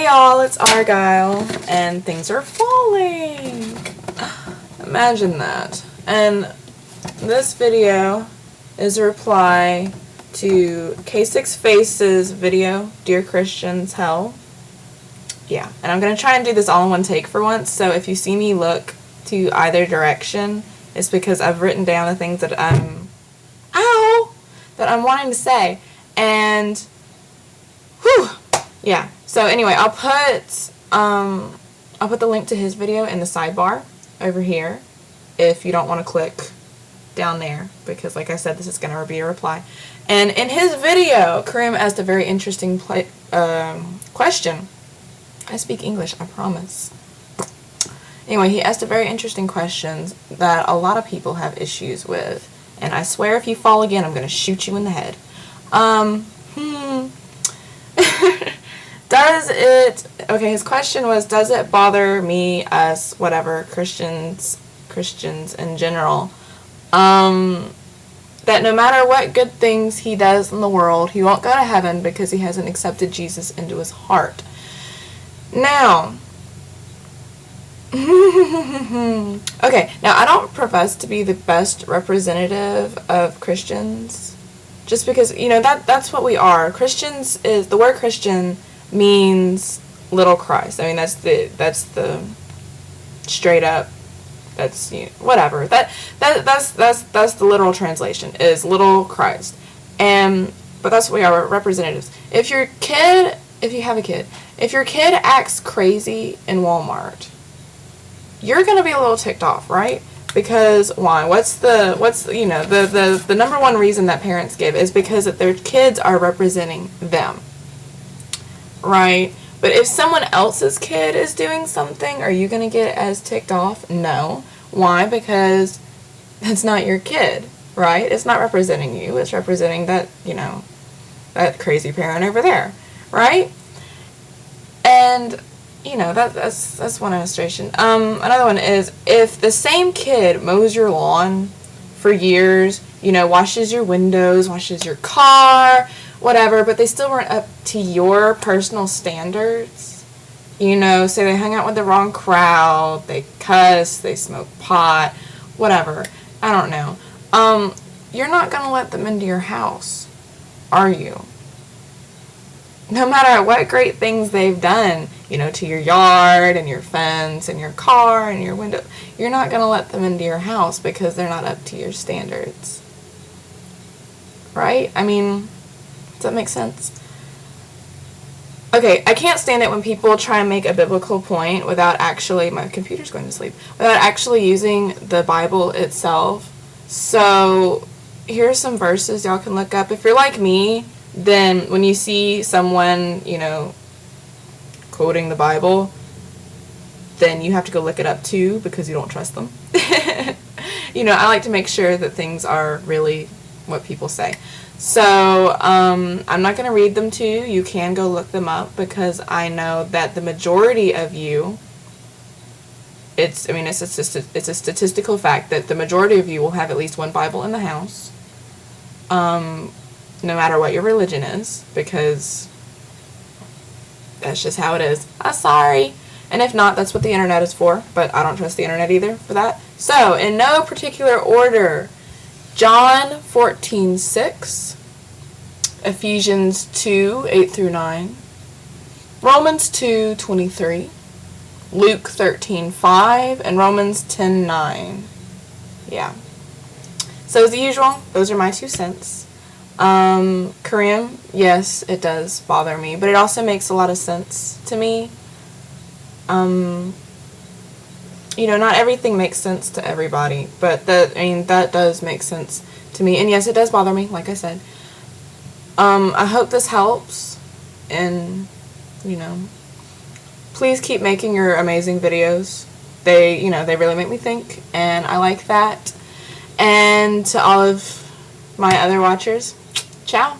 Hey y'all, it's Argyle, and things are falling. Imagine that. And this video is a reply to K6 Face's video, Dear Christians, Hell. Yeah, and I'm going to try and do this all in one take for once, so if you see me look to either direction, it's because I've written down the things that I'm wanting to say. And, whew, yeah. So anyway, I'll put the link to his video in the sidebar over here if you don't want to click down there, because like I said, this is going to be a reply. And in his video, Karim asked a very interesting question. I speak English, I promise. Anyway, he asked a very interesting question that a lot of people have issues with. And I swear if you fall again, I'm going to shoot you in the head. His question was, does it bother me, us, whatever, Christians in general, that no matter what good things he does in the world, he won't go to heaven because he hasn't accepted Jesus into his heart? Now, okay, now I don't profess to be the best representative of Christians, just because, you know, that's what we are. The word Christian means little Christ. I mean, that's the straight up, that's, you know, whatever. That's the literal translation, is little Christ. But that's what we are, representatives. If your kid acts crazy in Walmart, you're going to be a little ticked off, right? Because why? What's the number one reason that parents give is because that their kids are representing them, right? But if someone else's kid is doing something, are you going to get as ticked off? No. Why? Because it's not your kid, right? It's not representing you. It's representing that, you know, that crazy parent over there, right? And, you know, that's one illustration. Another one is, if the same kid mows your lawn for years, you know, washes your windows, washes your car, whatever, but they still weren't up to your personal standards, you know, say they hung out with the wrong crowd, they cuss, they smoke pot, whatever, I don't know, you're not going to let them into your house, are you? No matter what great things they've done, you know, to your yard and your fence and your car and your window, you're not going to let them into your house because they're not up to your standards. Right? I mean, does that make sense? Okay, I can't stand it when people try and make a biblical point without actually, my computer's going to sleep, without actually using the Bible itself. So, here's some verses y'all can look up. If you're like me, then when you see someone, you know, quoting the Bible, then you have to go look it up too, because you don't trust them. You know, I like to make sure that things are really what people say. So, I'm not going to read them to you. You can go look them up, because I know that the majority of you, it's a statistical fact that the majority of you will have at least one Bible in the house. No matter what your religion is, because that's just how it is. I'm sorry. And if not, that's what the internet is for, but I don't trust the internet either for that. So, in no particular order, John 14:6, Ephesians 2:8-9, Romans 2:23, Luke 13:5, and Romans 10:9. Yeah. So as usual, those are my 2 cents. Karim, yes, it does bother me, but it also makes a lot of sense to me. You know, not everything makes sense to everybody, but that does make sense to me. And yes, it does bother me, like I said. I hope this helps, and, you know, please keep making your amazing videos. They really make me think, and I like that. And to all of my other watchers, ciao.